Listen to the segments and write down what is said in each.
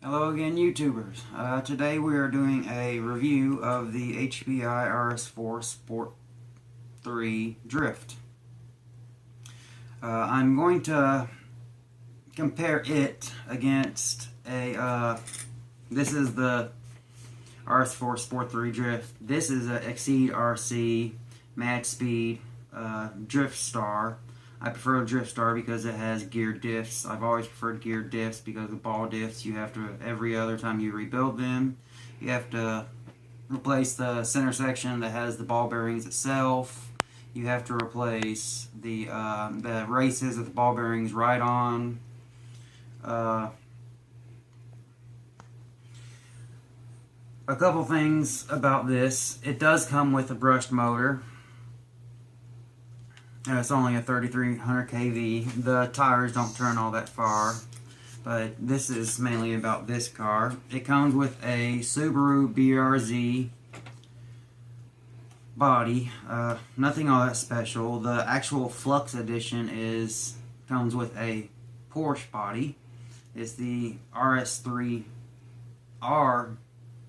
Hello again, YouTubers. Today we are doing a review of the HPI RS4 Sport 3 Drift. I'm going to compare it against this is the RS4 Sport 3 Drift. This is a Exceed RC Mad Speed Drift Star. I prefer Drift Star because it has geared diffs. I've always preferred geared diffs because the ball diffs, you have to, every other time you rebuild them, you have to replace the center section that has the ball bearings itself. You have to replace the races with the ball bearings right on. A couple things about this. It does come with a brushed motor. It's only a 3300 kV. The tires don't turn all that far, but this is mainly about this car. It comes with a Subaru BRZ body. Nothing all that special. The actual Flux edition comes with a Porsche body. It's the RS3R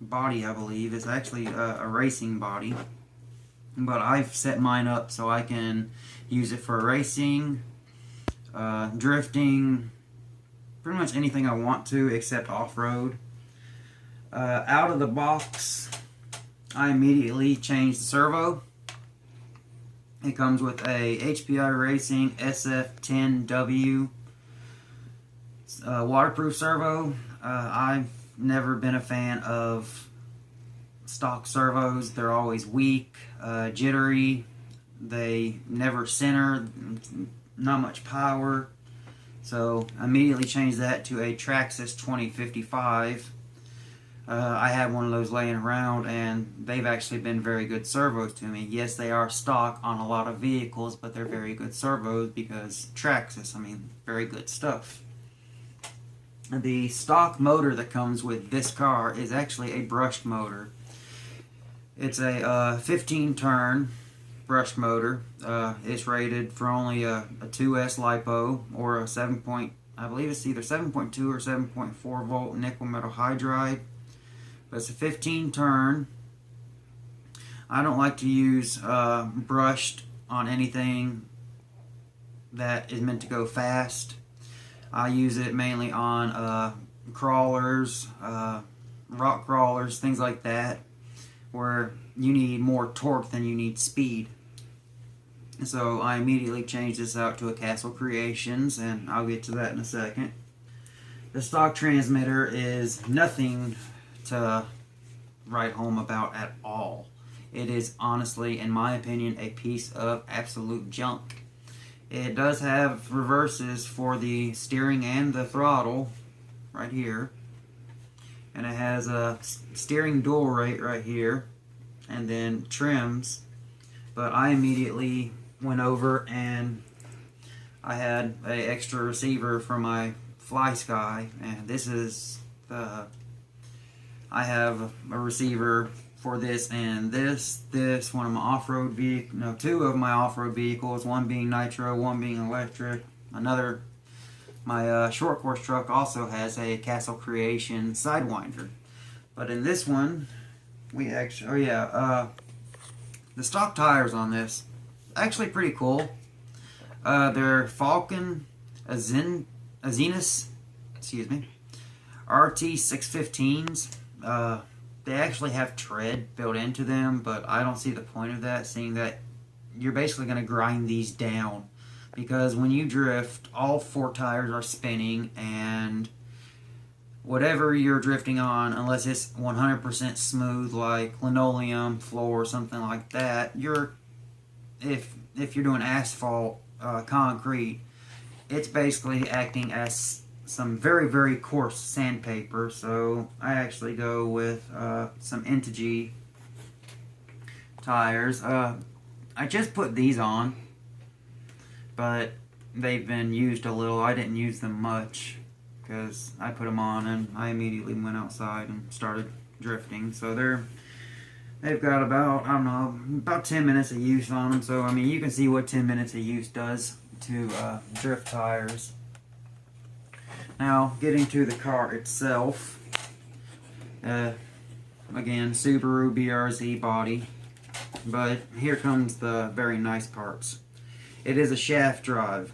body, I believe. It's actually a racing body, but I've set mine up so I can use it for racing, drifting, pretty much anything I want to except off-road. Out of the box, I immediately changed the servo. It comes with a HPI Racing SF10W waterproof servo. I've never been a fan of stock servos. They're always weak, jittery. They never center, not much power. So I immediately changed that to a Traxxas 2055. I had one of those laying around, and they've actually been very good servos to me. Yes, they are stock on a lot of vehicles, but they're very good servos because Traxxas, I mean, very good stuff. The stock motor that comes with this car is actually a brushed motor. It's a 15 turn brush motor. It's rated for only a 2S Lipo or a I believe it's either 7.2 or 7.4 volt nickel metal hydride. But it's a 15 turn. I don't like to use brushed on anything that is meant to go fast. I use it mainly on crawlers, rock crawlers, things like that, where you need more torque than you need speed. So I immediately changed this out to a Castle Creations, and I'll get to that in a second. The stock transmitter is nothing to write home about at all. It is honestly, in my opinion, a piece of absolute junk. It does have reverses for the steering and the throttle right here. And it has a steering dual rate right here, and then trims. But I immediately went over and I had an extra receiver for my Fly Sky, and this is I have a receiver for this and this one of my off-road vehicles, no, two of my off-road vehicles, one being nitro, one being electric. My short course truck also has a Castle Creation Sidewinder. But in this one, we actually, the stock tires on this, actually pretty cool. They're Falcon Azenus, RT615s. They actually have tread built into them, but I don't see the point of that, seeing that you're basically going to grind these down. Because when you drift, all four tires are spinning, and whatever you're drifting on, unless it's 100% smooth like linoleum floor or something like that, if you're doing asphalt, concrete, it's basically acting as some very, very coarse sandpaper. So I actually go with some Integy tires. I just put these on, but they've been used a little. I didn't use them much because I put them on and I immediately went outside and started drifting. So they've got about, I don't know, about 10 minutes of use on them. So I mean, you can see what 10 minutes of use does to drift tires. Now, getting to the car itself, Again, Subaru BRZ body. But here comes the very nice parts. It is a shaft drive.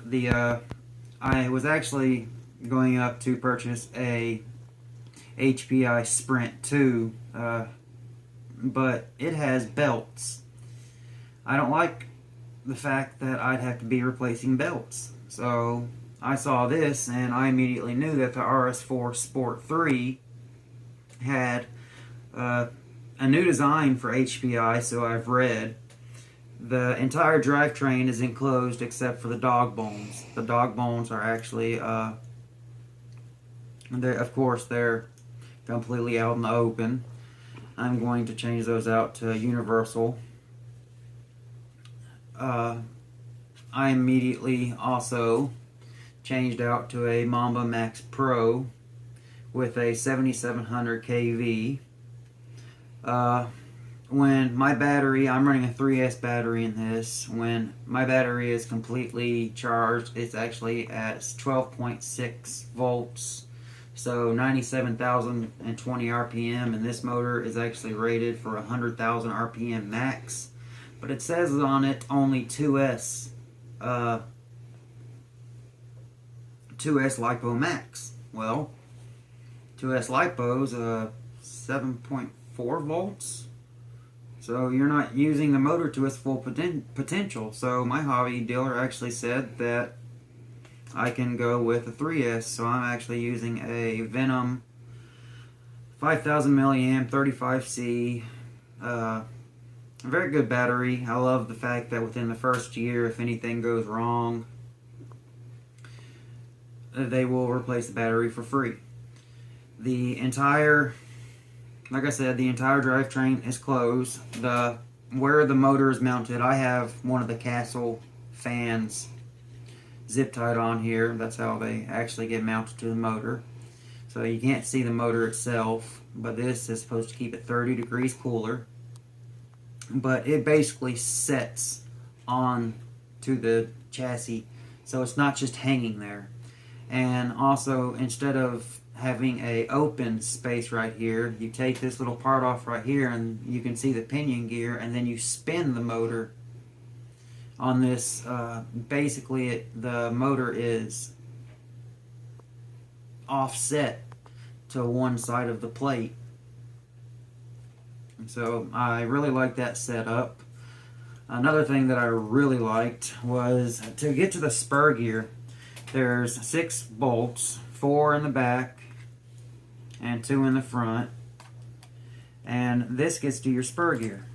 I was actually going up to purchase a HPI Sprint 2, but it has belts. I don't like the fact that I'd have to be replacing belts. So I saw this and I immediately knew that the RS4 Sport 3 had a new design for HPI, so I've read. The entire drivetrain is enclosed except for the dog bones. The dog bones are actually, of course, they're completely out in the open. I'm going to change those out to universal. I immediately also changed out to a Mamba Max Pro with a 7700 kV. When my battery, I'm running a 3S battery in this, when my battery is completely charged, it's actually at 12.6 volts, so 97,020 RPM, and this motor is actually rated for 100,000 RPM max, but it says on it only 2S Lipo Max. Well, 2S Lipo's 7.4 volts. So you're not using the motor to its full potential. So my hobby dealer actually said that I can go with a 3S. So I'm actually using a Venom 5000 milliamp 35C. A very good battery. I love the fact that within the first year, if anything goes wrong, they will replace the battery for free. Like I said, the entire drivetrain is closed. Where the motor is mounted, I have one of the Castle fans zip tied on here. That's how they actually get mounted to the motor. So you can't see the motor itself, but this is supposed to keep it 30 degrees cooler. But it basically sets on to the chassis, so it's not just hanging there. And also, instead of having a open space right here, you take this little part off right here and you can see the pinion gear, and then you spin the motor on this. Basically the motor is offset to one side of the plate, so I really like that setup. Another thing that I really liked was to get to the spur gear. There's 6 bolts, 4 in the back and 2 in the front, and this gets to your spur gear.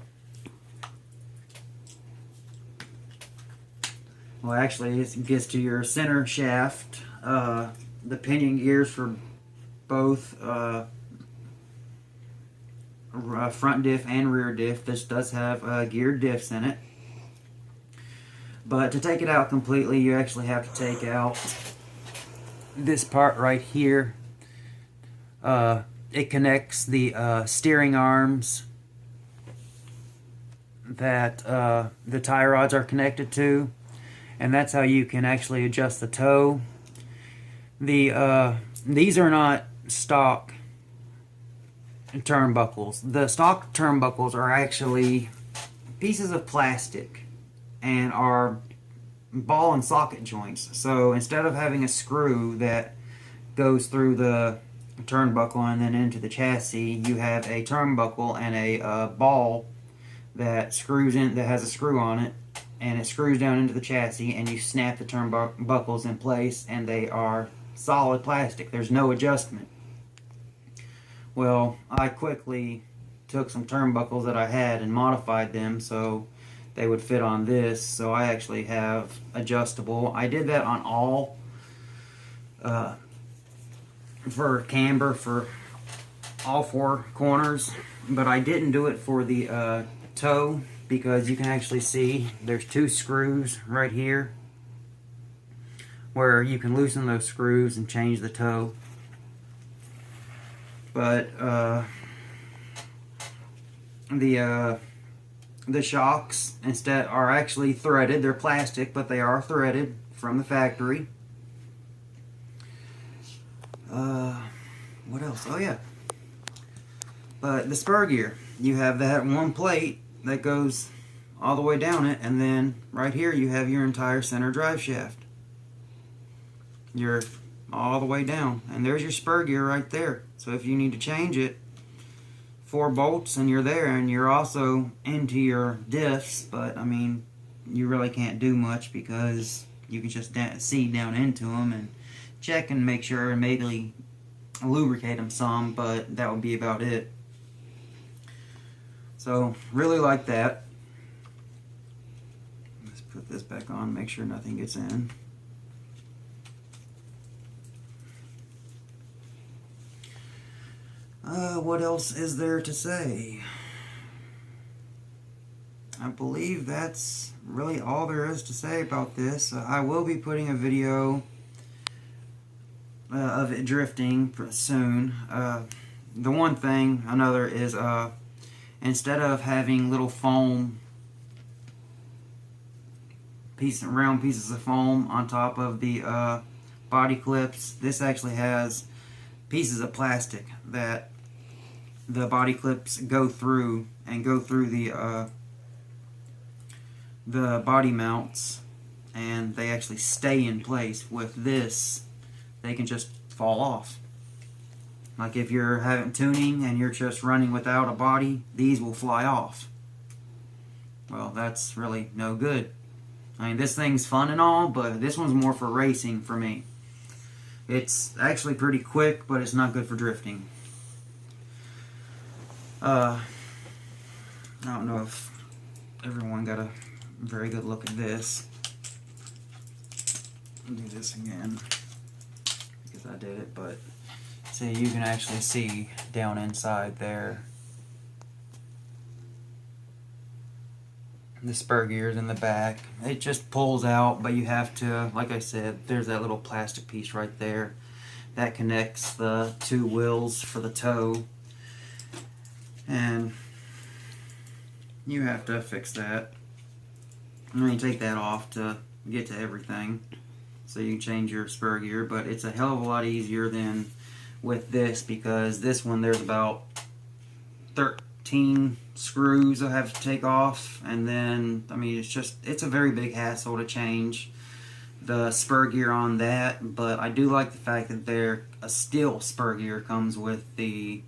Well, actually it gets to your center shaft. The pinion gears for both front diff and rear diff. This does have geared diffs in it, but to take it out completely, you actually have to take out this part right here. It connects the steering arms that the tie rods are connected to, and that's how you can actually adjust the toe. These are not stock turnbuckles. The stock turnbuckles are actually pieces of plastic and are ball and socket joints. So instead of having a screw that goes through the turnbuckle and then into the chassis, you have a turnbuckle and a ball that screws in, that has a screw on it, and it screws down into the chassis, and you snap the turnbuckles in place, and they are solid plastic. There's no adjustment. Well, I quickly took some turnbuckles that I had and modified them so they would fit on this. So I actually have adjustable. I did that on all for camber for all 4 corners, but I didn't do it for the toe, because you can actually see there's 2 screws right here where you can loosen those screws and change the toe. But the shocks instead are actually threaded. They're plastic, but they are threaded from the factory. What else? Oh yeah, But the Spur Gear, you have that one plate that goes all the way down it, and then right here you have your entire center drive shaft. You're all the way down, and there's your Spur Gear right there. So if you need to change it, 4 bolts and you're there, and you're also into your diffs, but I mean, you really can't do much because you can just see down into them and check and make sure and maybe lubricate them some, but that would be about it. So really like that. Let's put this back on, make sure nothing gets in. What else is there to say? I believe that's really all there is to say about this. I will be putting a video of it drifting soon. The one thing, another is instead of having little foam round pieces of foam on top of the body clips, this actually has pieces of plastic that the body clips go through and go through the body mounts, and they actually stay in place. With this, they can just fall off. Like if you're having tuning and you're just running without a body, these will fly off. Well, that's really no good. I mean, this thing's fun and all, but this one's more for racing for me. It's actually pretty quick, but it's not good for drifting. I don't know if everyone got a very good look at this. I'll do this again because I did it, but see, you can actually see down inside there. The spur gear's in the back. It just pulls out, but you have to, like I said, there's that little plastic piece right there that connects the 2 wheels for the toe, and you have to fix that. And then you take that off to get to everything, so you can change your spur gear. But it's a hell of a lot easier than with this, because this one there's about 13 screws I have to take off, and then I mean it's a very big hassle to change the spur gear on that. But I do like the fact that a steel spur gear comes with the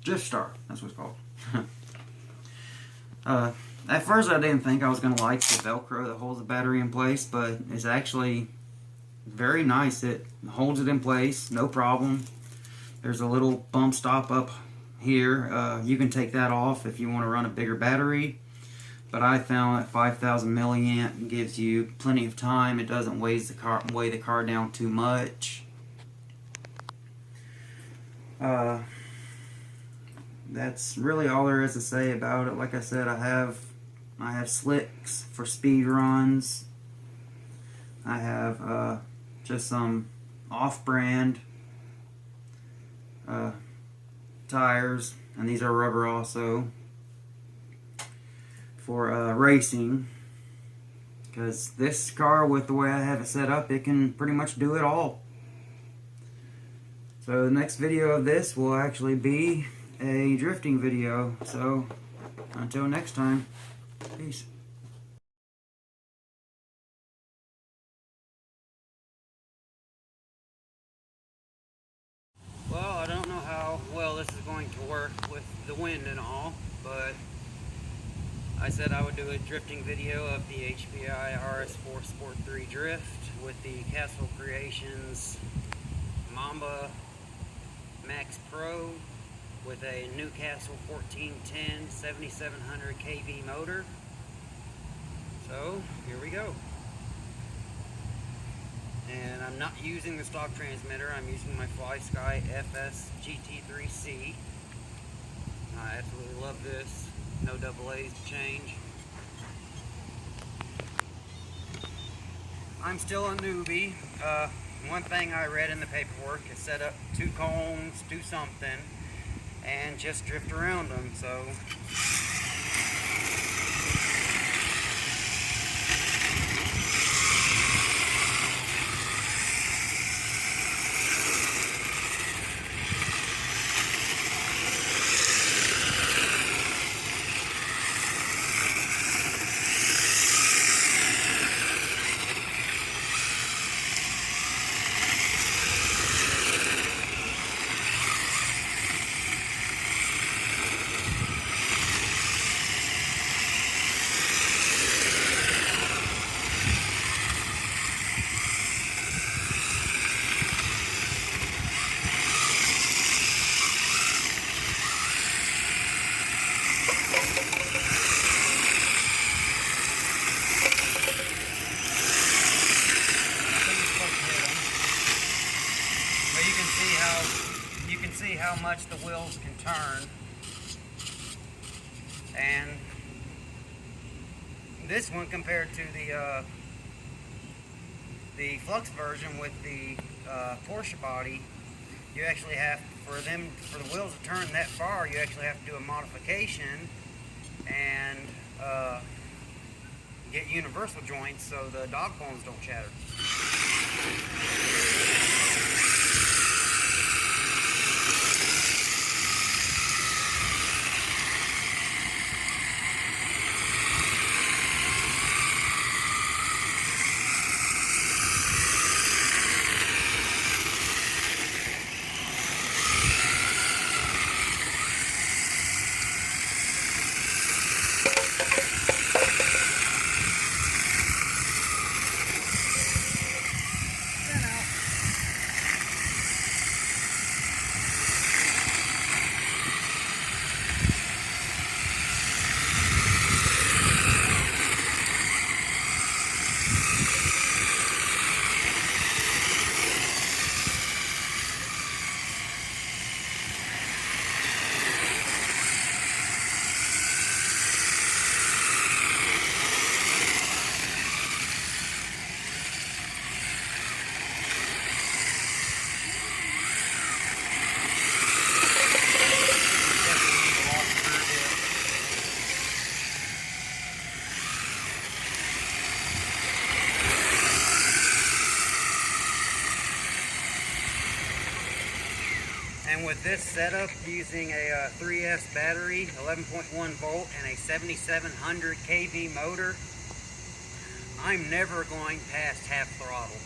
Drift Star, that's what it's called. At first I didn't think I was going to like the Velcro that holds the battery in place, but it's actually very nice. It holds it in place, no problem. There's a little bump stop up here. You can take that off if you want to run a bigger battery, but I found that 5,000 milliamp gives you plenty of time. It doesn't weigh the car down too much. That's really all there is to say about it. Like I said, I have slicks for speed runs. I have just some off-brand tires, and these are rubber also for racing, because this car, with the way I have it set up, it can pretty much do it all. So the next video of this will actually be a drifting video. So until next time, peace. Well, I don't know how well this is going to work with the wind and all, but I said I would do a drifting video of the HPI RS4 Sport 3 drift with the Castle Creations Mamba Max Pro with a Neu-Castle 1410 7700 kV motor. So here we go. And I'm not using the stock transmitter, I'm using my FlySky FS GT3C. I absolutely love this. No double A's to change. I'm still a newbie. One thing I read in the paperwork is set up 2 cones, do something, and just drift around them. So how much the wheels can turn. And this one compared to the Flux version with the Porsche body, you actually have, for the wheels to turn that far, you actually have to do a modification and get universal joints so the dog bones don't chatter. And with this setup, using a 3S battery, 11.1 volt, and a 7700 kV motor, I'm never going past half throttle.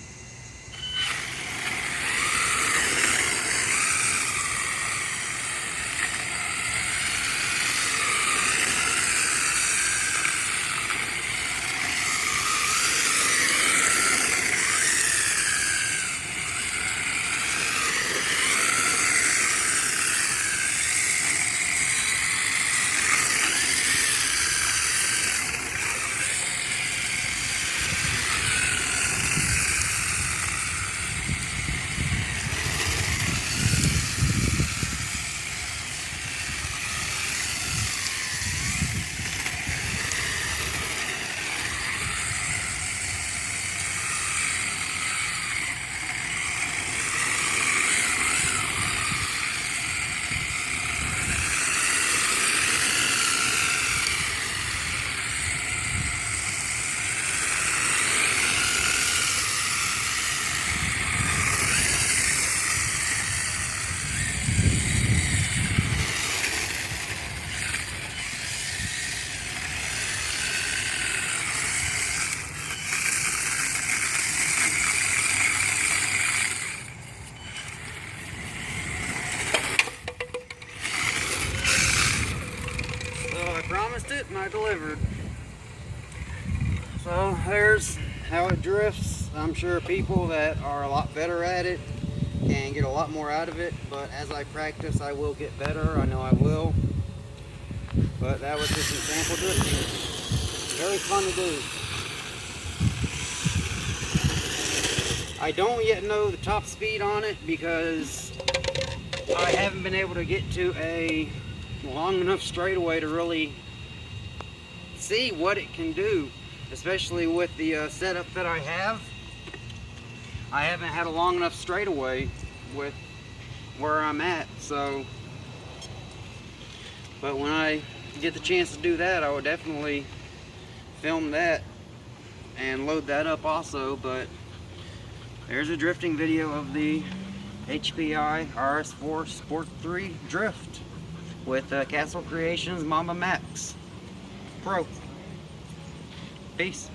Promised it and I delivered. So there's how it drifts. I'm sure people that are a lot better at it can get a lot more out of it, but as I practice I will get better. I know I will. But that was just some sample drifting. Very fun to do. I don't yet know the top speed on it because I haven't been able to get to a long enough straightaway to really see what it can do, especially with the setup that I have. I haven't had a long enough straightaway with where I'm at, so but when I get the chance to do that, I will definitely film that and load that up also. But there's a drifting video of the HPI RS4 Sport 3 drift with Castle Creations Mamba Max Pro. Peace.